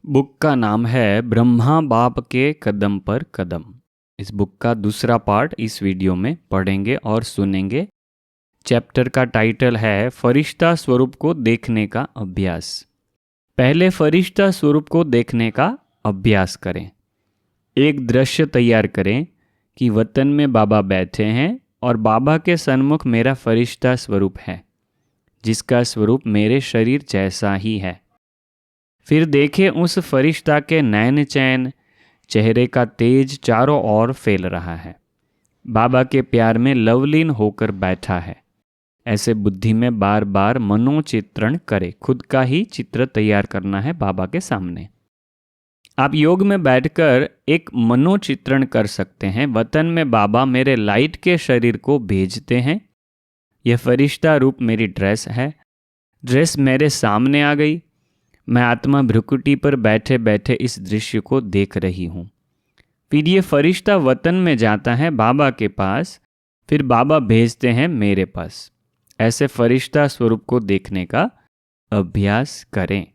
Book का नाम है ब्रह्मा बाप के कदम पर कदम। इस बुक का दूसरा पार्ट इस वीडियो में पढ़ेंगे और सुनेंगे। चैप्टर का टाइटल है फरिश्ता स्वरूप को देखने का अभ्यास। पहले फरिश्ता स्वरूप को देखने का अभ्यास करें। एक दृश्य तैयार करें कि वतन में बाबा बैठे हैं और बाबा के सन्मुख मेरा फरिश्ता स्वरूप है, जिसका स्वरूप मेरे शरीर जैसा ही है। फिर देखें उस फरिश्ता के नैन चैन, चेहरे का तेज चारों ओर फैल रहा है। बाबा के प्यार में लवलीन होकर बैठा है। ऐसे बुद्धि में बार बार मनोचित्रण करें। खुद का ही चित्र तैयार करना है बाबा के सामने। आप योग में बैठकर एक मनोचित्रण कर सकते हैं। वतन में बाबा मेरे लाइट के शरीर को भेजते हैं। यह फरिश्ता रूप मेरी ड्रेस है। ड्रेस मेरे सामने आ गई। मैं आत्मा भ्रुकुटी पर बैठे बैठे इस दृश्य को देख रही हूँ। फिर ये फरिश्ता वतन में जाता है बाबा के पास, फिर बाबा भेजते हैं मेरे पास। ऐसे फरिश्ता स्वरूप को देखने का अभ्यास करें।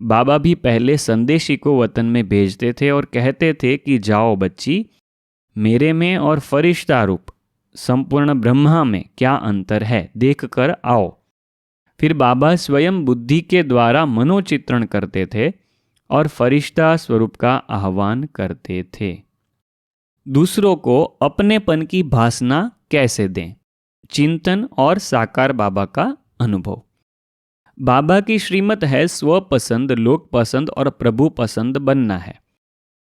बाबा भी पहले संदेशी को वतन में भेजते थे और कहते थे कि जाओ बच्ची, मेरे में और फरिश्ता रूप संपूर्ण ब्रह्मा में क्या अंतर है देख कर आओ। फिर बाबा स्वयं बुद्धि के द्वारा मनोचित्रण करते थे और फरिश्ता स्वरूप का आह्वान करते थे। दूसरों को अपनेपन की भासना कैसे दें? चिंतन और साकार बाबा का अनुभव। बाबा की श्रीमत है स्वपसंद, लोक पसंद और प्रभु पसंद बनना है।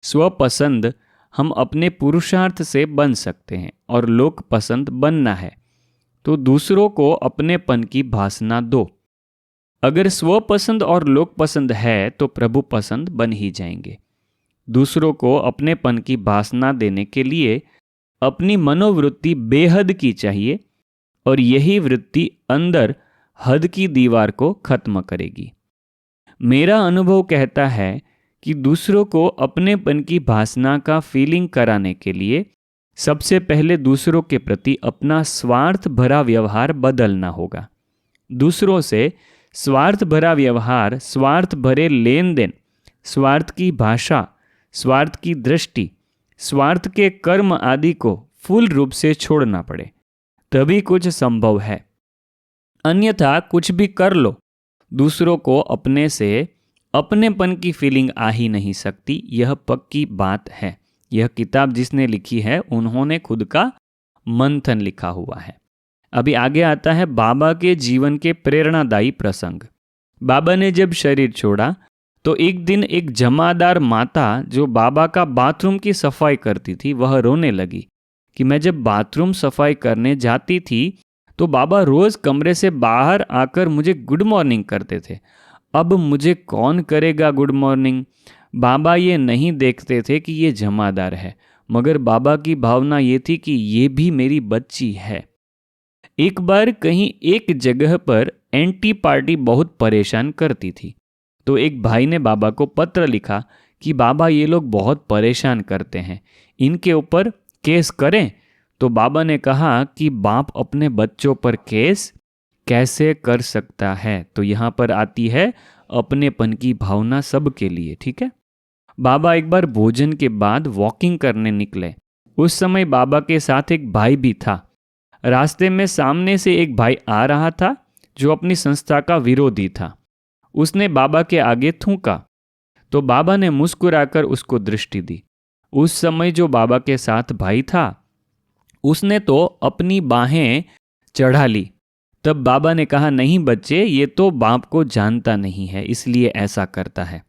स्वपसंद हम अपने पुरुषार्थ से बन सकते हैं और लोक पसंद बनना है तो दूसरों को अपनेपन की भासना दो। अगर स्वपसंद और लोक पसंद है तो प्रभु पसंद बन ही जाएंगे। दूसरों को अपनेपन की भासना देने के लिए अपनी मनोवृत्ति बेहद की चाहिए और यही वृत्ति अंदर हद की दीवार को खत्म करेगी। मेरा अनुभव कहता है कि दूसरों को अपनेपन की भासना का फीलिंग कराने के लिए सबसे पहले दूसरों के प्रति अपना स्वार्थ भरा व्यवहार बदलना होगा। दूसरों से स्वार्थ भरा व्यवहार, स्वार्थ भरे लेन देन, स्वार्थ की भाषा, स्वार्थ की दृष्टि, स्वार्थ के कर्म आदि को फूल रूप से छोड़ना पड़े, तभी कुछ संभव है। अन्यथा कुछ भी कर लो, दूसरों को अपने से अपनेपन की फीलिंग आ ही नहीं सकती। यह पक्की बात है। यह किताब जिसने लिखी है उन्होंने खुद का मंथन लिखा हुआ है। अभी आगे आता है बाबा के जीवन के प्रेरणादायी प्रसंग। बाबा ने जब शरीर छोड़ा तो एक दिन एक जमादार माता जो बाबा का बाथरूम की सफाई करती थी, वह रोने लगी कि मैं जब बाथरूम सफाई करने जाती थी तो बाबा रोज कमरे से बाहर आकर मुझे गुड मॉर्निंग करते थे। अब मुझे कौन करेगा गुड मॉर्निंग? बाबा ये नहीं देखते थे कि ये जमादार है, मगर बाबा की भावना ये थी कि ये भी मेरी बच्ची है। एक बार कहीं एक जगह पर एंटी पार्टी बहुत परेशान करती थी, तो एक भाई ने बाबा को पत्र लिखा कि बाबा ये लोग बहुत परेशान करते हैं, इनके ऊपर केस करें। तो बाबा ने कहा कि बाप अपने बच्चों पर केस कैसे कर सकता है? तो यहाँ पर आती है अपनेपन की भावना सबके लिए। ठीक है। बाबा एक बार भोजन के बाद वॉकिंग करने निकले। उस समय बाबा के साथ एक भाई भी था। रास्ते में सामने से एक भाई आ रहा था जो अपनी संस्था का विरोधी था। उसने बाबा के आगे थूका तो बाबा ने मुस्कुराकर उसको दृष्टि दी। उस समय जो बाबा के साथ भाई था उसने तो अपनी बाहें चढ़ा ली। तब बाबा ने कहा, नहीं बच्चे, ये तो बाप को जानता नहीं है इसलिए ऐसा करता है।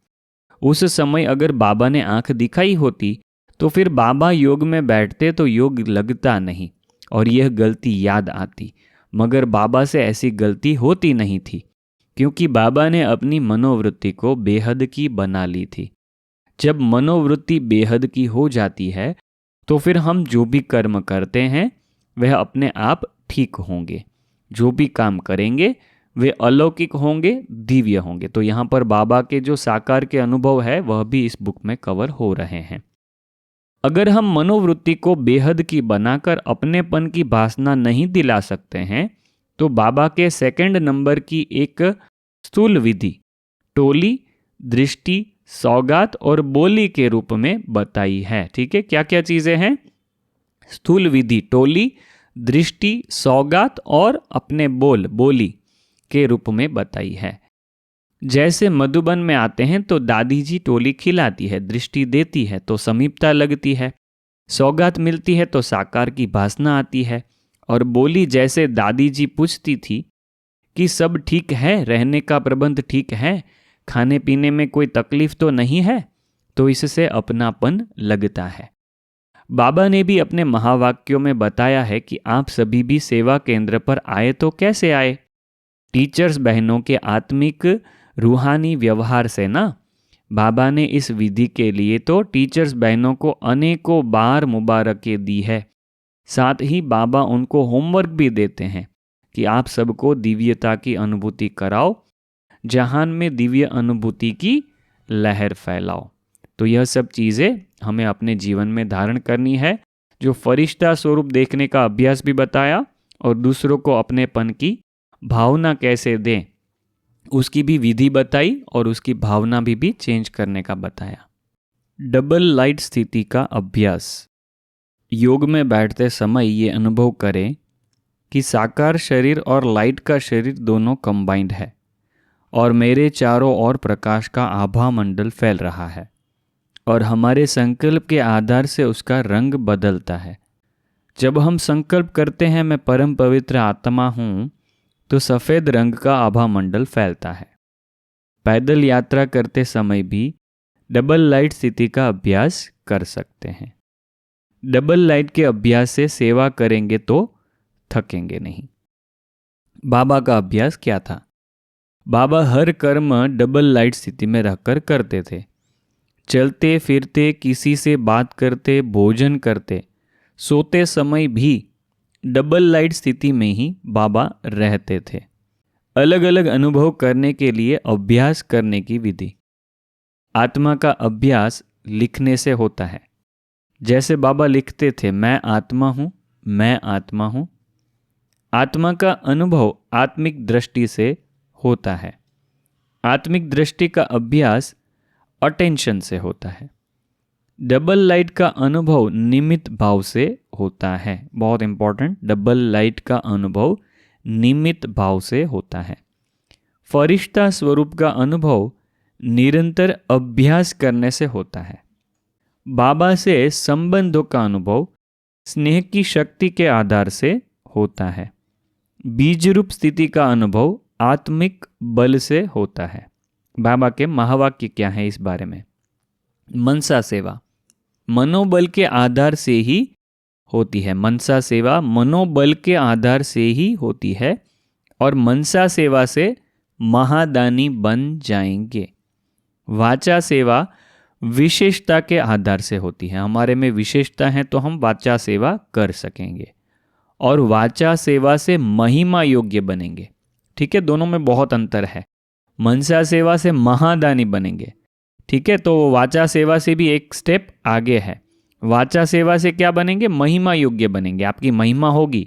उस समय अगर बाबा ने आंख दिखाई होती तो फिर बाबा योग में बैठते तो योग लगता नहीं और यह गलती याद आती, मगर बाबा से ऐसी गलती होती नहीं थी क्योंकि बाबा ने अपनी मनोवृत्ति को बेहद की बना ली थी। जब मनोवृत्ति बेहद की हो जाती है तो फिर हम जो भी कर्म करते हैं वह अपने आप ठीक होंगे। जो भी काम करेंगे वे अलौकिक होंगे, दिव्य होंगे। तो यहाँ पर बाबा के जो साकार के अनुभव है वह भी इस बुक में कवर हो रहे हैं। अगर हम मनोवृत्ति को बेहद की बनाकर अपनेपन की भासना नहीं दिला सकते हैं तो बाबा के सेकंड नंबर की एक स्थूल विधि, टोली, दृष्टि, सौगात और बोली के रूप में बताई है। ठीक है, क्या क्या चीजें हैं? स्थूल विधि टोली, दृष्टि, सौगात और अपने बोली के रूप में बताई है। जैसे मधुबन में आते हैं तो दादी जी टोली खिलाती है, दृष्टि देती है तो समीपता लगती है, सौगात मिलती है तो साकार की भासना आती है, और बोली जैसे दादी जी पूछती थी कि सब ठीक है, रहने का प्रबंध ठीक है, खाने पीने में कोई तकलीफ तो नहीं है, तो इससे अपनापन लगता है। बाबा ने भी अपने महावाक्यों में बताया है कि आप सभी भी सेवा केंद्र पर आए तो कैसे आए? टीचर्स बहनों के आत्मिक रूहानी व्यवहार से ना। बाबा ने इस विधि के लिए तो टीचर्स बहनों को अनेकों बार मुबारकें दी है। साथ ही बाबा उनको होमवर्क भी देते हैं कि आप सबको दिव्यता की अनुभूति कराओ, जहान में दिव्य अनुभूति की लहर फैलाओ। तो यह सब चीज़ें हमें अपने जीवन में धारण करनी है। जो फरिश्ता स्वरूप देखने का अभ्यास भी बताया और दूसरों को अपनेपन की भावना कैसे दें उसकी भी विधि बताई और उसकी भावना भी चेंज करने का बताया। डबल लाइट स्थिति का अभ्यास। योग में बैठते समय ये अनुभव करें कि साकार शरीर और लाइट का शरीर दोनों कंबाइंड है और मेरे चारों ओर प्रकाश का आभा मंडल फैल रहा है और हमारे संकल्प के आधार से उसका रंग बदलता है। जब हम संकल्प करते हैं मैं परम पवित्र आत्मा हूँ तो सफ़ेद रंग का आभा मंडल फैलता है। पैदल यात्रा करते समय भी डबल लाइट स्थिति का अभ्यास कर सकते हैं। डबल लाइट के अभ्यास से सेवा करेंगे तो थकेंगे नहीं। बाबा का अभ्यास क्या था? बाबा हर कर्म डबल लाइट स्थिति में रहकर करते थे। चलते फिरते, किसी से बात करते, भोजन करते, सोते समय भी डबल लाइट स्थिति में ही बाबा रहते थे। अलग अलग अनुभव करने के लिए अभ्यास करने की विधि। आत्मा का अभ्यास लिखने से होता है। जैसे बाबा लिखते थे, मैं आत्मा हूँ, मैं आत्मा हूँ। आत्मा का अनुभव आत्मिक दृष्टि से होता है। आत्मिक दृष्टि का अभ्यास अटेंशन से होता है। डबल लाइट का अनुभव निमित्त भाव से होता है। बहुत इंपॉर्टेंट, डबल लाइट का अनुभव निमित्त भाव से होता है। फरिश्ता स्वरूप का अनुभव निरंतर अभ्यास करने से होता है। बाबा से संबंधों का अनुभव स्नेह की शक्ति के आधार से होता है। बीज रूप स्थिति का अनुभव आत्मिक बल से होता है। बाबा के महावाक्य क्या है इस बारे में? मनसा सेवा मनोबल के आधार से ही होती है। मनसा सेवा मनोबल के आधार से ही होती है और मनसा सेवा से महादानी बन जाएंगे। वाचा सेवा विशेषता के आधार से होती है। हमारे में विशेषता है तो हम वाचा सेवा कर सकेंगे और वाचा सेवा से महिमा योग्य बनेंगे। ठीक है, दोनों में बहुत अंतर है। मनसा सेवा से महादानी बनेंगे। ठीक है, तो वाचा सेवा से भी एक स्टेप आगे है। वाचा सेवा से क्या बनेंगे? महिमा योग्य बनेंगे। आपकी महिमा होगी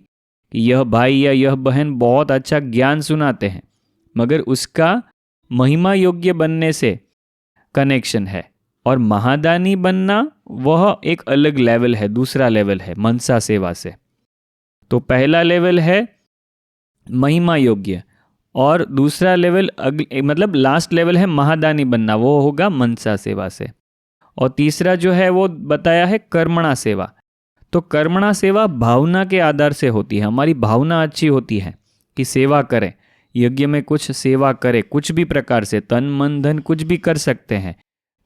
कि यह भाई या यह बहन बहुत अच्छा ज्ञान सुनाते हैं, मगर उसका महिमा योग्य बनने से कनेक्शन है। और महादानी बनना वह एक अलग लेवल है, दूसरा लेवल है मनसा सेवा से। तो पहला लेवल है महिमा योग्य और दूसरा लेवल मतलब लास्ट लेवल है महादानी बनना, वो होगा मनसा सेवा से। और तीसरा जो है वो बताया है कर्मणा सेवा। तो कर्मणा सेवा भावना के आधार से होती है। हमारी भावना अच्छी होती है कि सेवा करें, यज्ञ में कुछ सेवा करें, कुछ भी प्रकार से तन मन धन कुछ भी कर सकते हैं,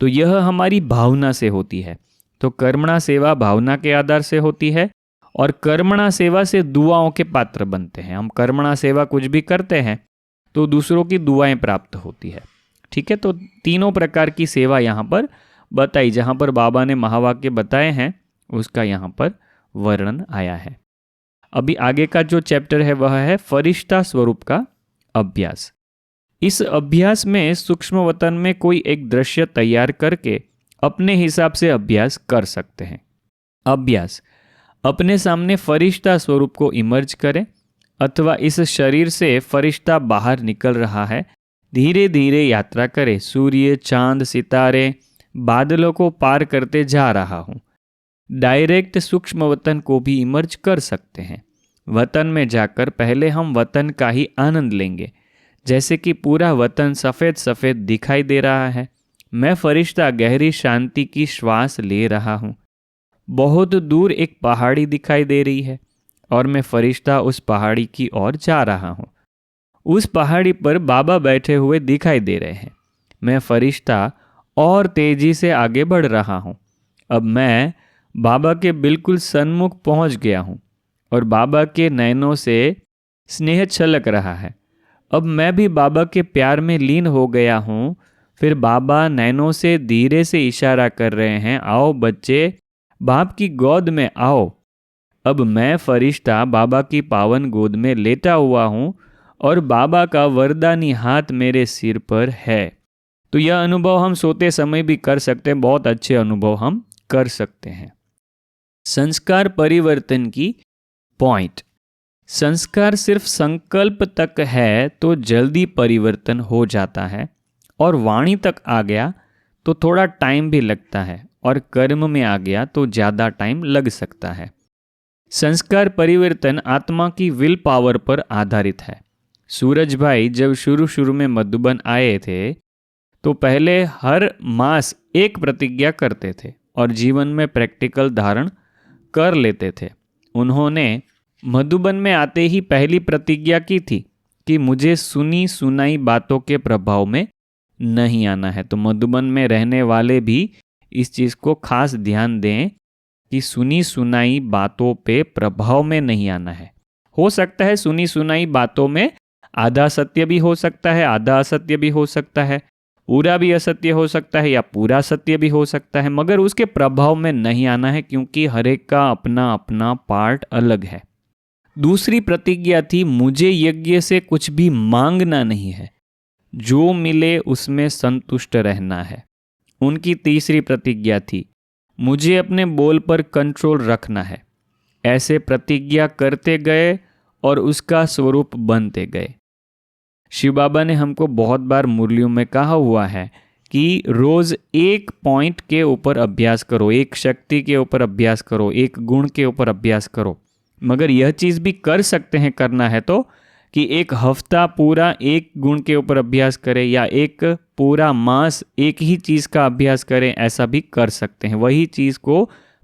तो यह हमारी भावना से होती है। तो कर्मणा सेवा भावना के आधार से होती है और कर्मणा सेवा से दुआओं के पात्र बनते हैं। हम कर्मणा सेवा कुछ भी करते हैं तो दूसरों की दुआएं प्राप्त होती है। ठीक है, तो तीनों प्रकार की सेवा यहाँ पर बताई। जहाँ पर बाबा ने महावाक्य बताए हैं उसका यहाँ पर वर्णन आया है। अभी आगे का जो चैप्टर है वह है फरिश्ता स्वरूप का अभ्यास। इस अभ्यास में सूक्ष्म वतन में कोई एक दृश्य तैयार करके अपने हिसाब से अभ्यास कर सकते हैं। अभ्यास अपने सामने फरिश्ता स्वरूप को इमर्ज करें अथवा इस शरीर से फरिश्ता बाहर निकल रहा है धीरे धीरे यात्रा करे। सूर्य, चांद, सितारे, बादलों को पार करते जा रहा हूँ। डायरेक्ट सूक्ष्म वतन को भी इमर्ज कर सकते हैं। वतन में जाकर पहले हम वतन का ही आनंद लेंगे, जैसे कि पूरा वतन सफ़ेद सफ़ेद दिखाई दे रहा है। मैं फरिश्ता गहरी शांति की श्वास ले रहा हूँ। बहुत दूर एक पहाड़ी दिखाई दे रही है और मैं फरिश्ता उस पहाड़ी की ओर जा रहा हूँ। उस पहाड़ी पर बाबा बैठे हुए दिखाई दे रहे हैं। मैं फरिश्ता और तेजी से आगे बढ़ रहा हूँ। अब मैं बाबा के बिल्कुल सन्मुख पहुँच गया हूँ और बाबा के नैनों से स्नेह छलक रहा है। अब मैं भी बाबा के प्यार में लीन हो गया हूँ। फिर बाबा नैनों से धीरे से इशारा कर रहे हैं, आओ बच्चे, बाप की गोद में आओ। अब मैं फरिश्ता बाबा की पावन गोद में लेटा हुआ हूँ और बाबा का वरदानी हाथ मेरे सिर पर है। तो यह अनुभव हम सोते समय भी कर सकते हैं। बहुत अच्छे अनुभव हम कर सकते हैं। संस्कार परिवर्तन की पॉइंट। संस्कार सिर्फ संकल्प तक है तो जल्दी परिवर्तन हो जाता है, और वाणी तक आ गया तो थोड़ा टाइम भी लगता है, और कर्म में आ गया तो ज़्यादा टाइम लग सकता है। संस्कार परिवर्तन आत्मा की विल पावर पर आधारित है। सूरज भाई जब शुरू में मधुबन आए थे तो पहले हर मास एक प्रतिज्ञा करते थे और जीवन में प्रैक्टिकल धारण कर लेते थे। उन्होंने मधुबन में आते ही पहली प्रतिज्ञा की थी कि मुझे सुनी सुनाई बातों के प्रभाव में नहीं आना है। तो मधुबन में रहने वाले भी इस चीज़ को खास ध्यान दें कि सुनी सुनाई बातों पे प्रभाव में नहीं आना है। हो सकता है सुनी सुनाई बातों में आधा सत्य भी हो सकता है, आधा असत्य भी हो सकता है, पूरा भी असत्य हो सकता है या पूरा सत्य भी हो सकता है, मगर उसके प्रभाव में नहीं आना है, क्योंकि हर एक का अपना अपना पार्ट अलग है। दूसरी प्रतिज्ञा थी, मुझे यज्ञ से कुछ भी मांगना नहीं है, जो मिले उसमें संतुष्ट रहना है। उनकी तीसरी प्रतिज्ञा थी, मुझे अपने बोल पर कंट्रोल रखना है। ऐसे प्रतिज्ञा करते गए और उसका स्वरूप बनते गए। शिव बाबा ने हमको बहुत बार मुरलियों में कहा हुआ है कि रोज़ एक पॉइंट के ऊपर अभ्यास करो, एक शक्ति के ऊपर अभ्यास करो, एक गुण के ऊपर अभ्यास करो। मगर यह चीज़ भी कर सकते हैं, करना है तो, कि एक हफ्ता पूरा एक गुण के ऊपर अभ्यास करें या एक पूरा मास एक ही चीज़ का अभ्यास करें, ऐसा भी कर सकते हैं। वही चीज़ को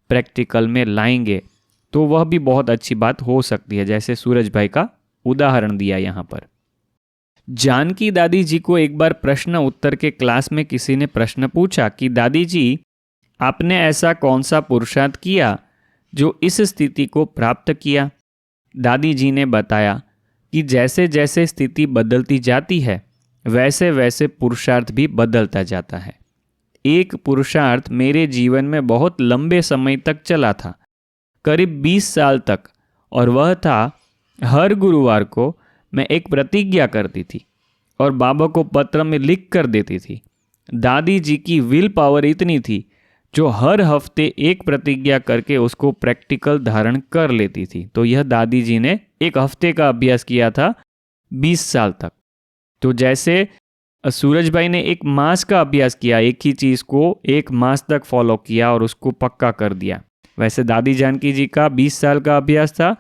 प्रैक्टिकल में लाएंगे तो वह भी बहुत अच्छी बात हो सकती है, जैसे सूरज भाई का उदाहरण दिया यहाँ पर। जानकी दादी जी को एक बार प्रश्न उत्तर के क्लास में किसी ने प्रश्न पूछा कि दादी जी, आपने ऐसा कौन सा पुरुषार्थ किया जो इस स्थिति को प्राप्त किया? दादी जी ने बताया कि जैसे जैसे स्थिति बदलती जाती है वैसे वैसे पुरुषार्थ भी बदलता जाता है। एक पुरुषार्थ मेरे जीवन में बहुत लंबे समय तक चला था, करीब 20 साल तक, और वह था हर गुरुवार को मैं एक प्रतिज्ञा करती थी और बाबा को पत्र में लिख कर देती थी। दादी जी की विल पावर इतनी थी जो हर हफ्ते एक प्रतिज्ञा करके उसको प्रैक्टिकल धारण कर लेती थी। तो यह दादी जी ने एक हफ्ते का अभ्यास किया था 20 साल तक। तो जैसे सूरज भाई ने एक मास का अभ्यास किया, एक ही चीज़ को एक मास तक फॉलो किया और उसको पक्का कर दिया, वैसे दादी जानकी जी का 20 साल का अभ्यास था।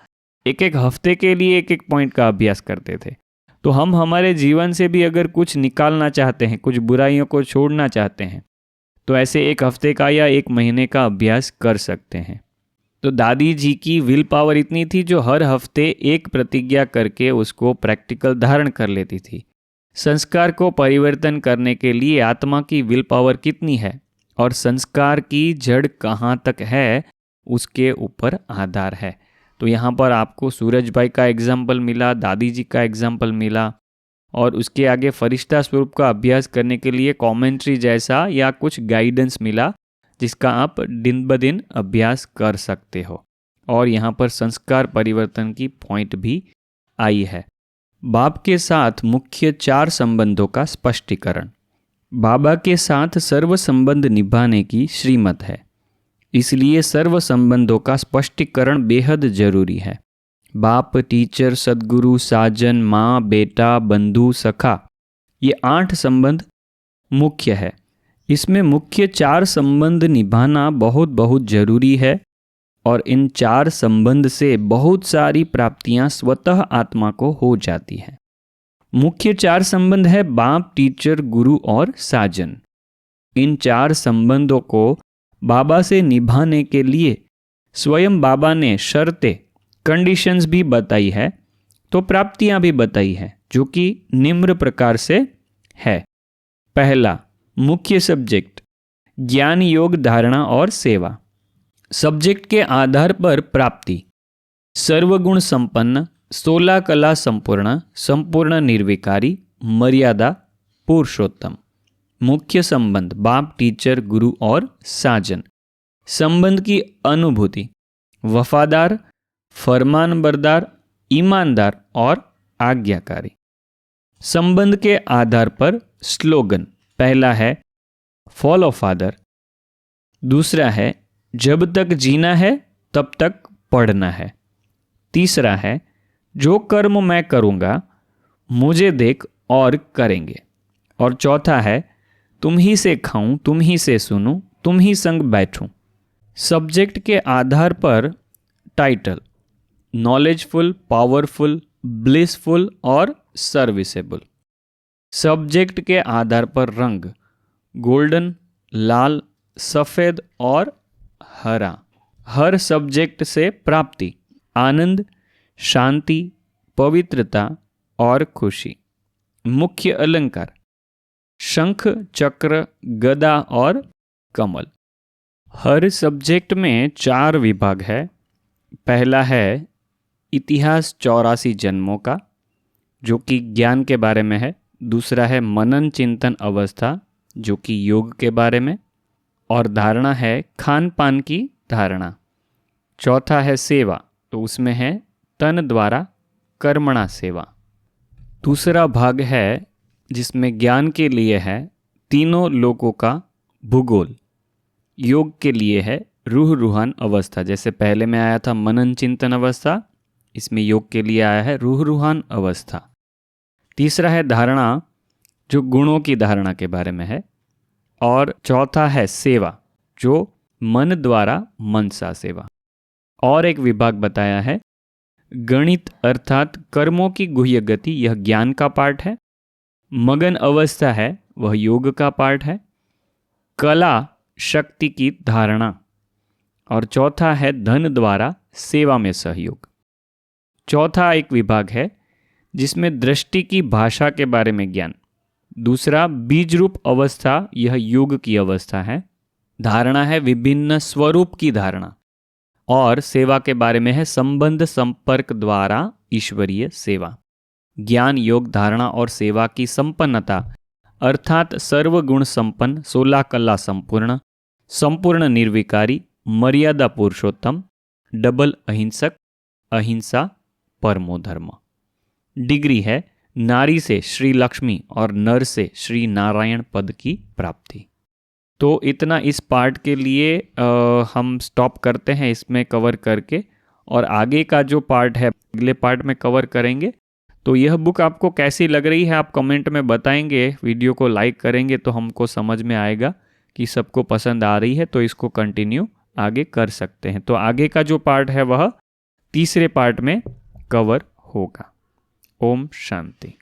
एक एक हफ्ते के लिए एक एक पॉइंट का अभ्यास करते थे। तो हम हमारे जीवन से भी अगर कुछ निकालना चाहते हैं, कुछ बुराइयों को छोड़ना चाहते हैं, तो ऐसे एक हफ्ते का या एक महीने का अभ्यास कर सकते हैं। तो दादी जी की विल पावर इतनी थी जो हर हफ्ते एक प्रतिज्ञा करके उसको प्रैक्टिकल धारण कर लेती थी। संस्कार को परिवर्तन करने के लिए आत्मा की विल पावर कितनी है और संस्कार की जड़ कहाँ तक है, उसके ऊपर आधार है। तो यहाँ पर आपको सूरज भाई का एग्जाम्पल मिला, दादी जी का एग्जाम्पल मिला, और उसके आगे फरिश्ता स्वरूप का अभ्यास करने के लिए कमेंट्री जैसा या कुछ गाइडेंस मिला, जिसका आप दिन ब दिन अभ्यास कर सकते हो। और यहाँ पर संस्कार परिवर्तन की पॉइंट भी आई है। बाप के साथ मुख्य 4 संबंधों का स्पष्टीकरण। बाबा के साथ सर्व संबंध निभाने की श्रीमत है, इसलिए सर्व संबंधों का स्पष्टीकरण बेहद जरूरी है। बाप, टीचर, सद्गुरु, साजन, माँ, बेटा, बंधु, सखा, ये 8 संबंध मुख्य है। इसमें मुख्य 4 संबंध निभाना बहुत बहुत जरूरी है और इन 4 संबंध से बहुत सारी प्राप्तियां स्वतः आत्मा को हो जाती हैं। मुख्य 4 संबंध है बाप, टीचर, गुरु और साजन। इन 4 संबंधों को बाबा से निभाने के लिए स्वयं बाबा ने शर्तें, कंडीशंस भी बताई है, तो प्राप्तियां भी बताई है, जो कि निम्न प्रकार से है। पहला मुख्य सब्जेक्ट ज्ञान, योग, धारणा और सेवा। सब्जेक्ट के आधार पर प्राप्ति सर्वगुण संपन्न, 16 कला संपूर्ण, संपूर्ण निर्विकारी, मर्यादा पुरुषोत्तम। मुख्य संबंध बाप, टीचर, गुरु और साजन। संबंध की अनुभूति वफादार, फरमानबरदार, ईमानदार और आज्ञाकारी। संबंध के आधार पर स्लोगन पहला है फॉलो फादर, दूसरा है जब तक जीना है तब तक पढ़ना है, तीसरा है जो कर्म मैं करूँगा मुझे देख और करेंगे, और चौथा है तुम ही से खाऊं, तुम ही से सुनूं, तुम ही संग बैठूं। सब्जेक्ट के आधार पर टाइटल नॉलेजफुल, पावरफुल, ब्लिसफुल और सर्विसेबल। सब्जेक्ट के आधार पर रंग गोल्डन, लाल, सफ़ेद और हरा। हर सब्जेक्ट से प्राप्ति आनंद, शांति, पवित्रता और खुशी। मुख्य अलंकार शंख, चक्र, गदा और कमल। हर सब्जेक्ट में 4 विभाग है। पहला है इतिहास 84 जन्मों का, जो कि ज्ञान के बारे में है। दूसरा है मनन चिंतन अवस्था, जो कि योग के बारे में, और धारणा है खान पान की धारणा। चौथा है सेवा, तो उसमें है तन द्वारा कर्मणा सेवा। दूसरा भाग है जिसमें ज्ञान के लिए है तीनों लोकों का भूगोल। योग के लिए है रूह रूहान अवस्था, जैसे पहले में आया था मनन चिंतन अवस्था, इसमें योग के लिए आया है रूह रूहान अवस्था। तीसरा है धारणा, जो गुणों की धारणा के बारे में है, और चौथा है सेवा, जो मन द्वारा मनसा सेवा। और एक विभाग बताया है गणित अर्थात कर्मों की गुह्य गति, यह ज्ञान का पार्ट है। मगन अवस्था है, वह योग का पार्ट है। कला शक्ति की धारणा, और चौथा है धन द्वारा सेवा में सहयोग। चौथा एक विभाग है जिसमें दृष्टि की भाषा के बारे में ज्ञान। दूसरा बीज रूप अवस्था, यह योग की अवस्था है। धारणा है विभिन्न स्वरूप की धारणा, और सेवा के बारे में है संबंध संपर्क द्वारा ईश्वरीय सेवा। ज्ञान, योग, धारणा और सेवा की संपन्नता अर्थात सर्वगुण संपन्न, 16 कला संपूर्ण, संपूर्ण निर्विकारी, मर्यादा पुरुषोत्तम, डबल अहिंसक, अहिंसा परमो धर्म। डिग्री है नारी से श्री लक्ष्मी और नर से श्री नारायण पद की प्राप्ति। तो इतना इस पार्ट के लिए हम स्टॉप करते हैं इसमें कवर करके, और आगे का जो पार्ट है अगले पार्ट में कवर करेंगे। तो यह बुक आपको कैसी लग रही है आप कमेंट में बताएंगे, वीडियो को लाइक करेंगे तो हमको समझ में आएगा कि सबको पसंद आ रही है, तो इसको कंटिन्यू आगे कर सकते हैं। तो आगे का जो पार्ट है वह तीसरे पार्ट में कवर होगा। ओम शांति।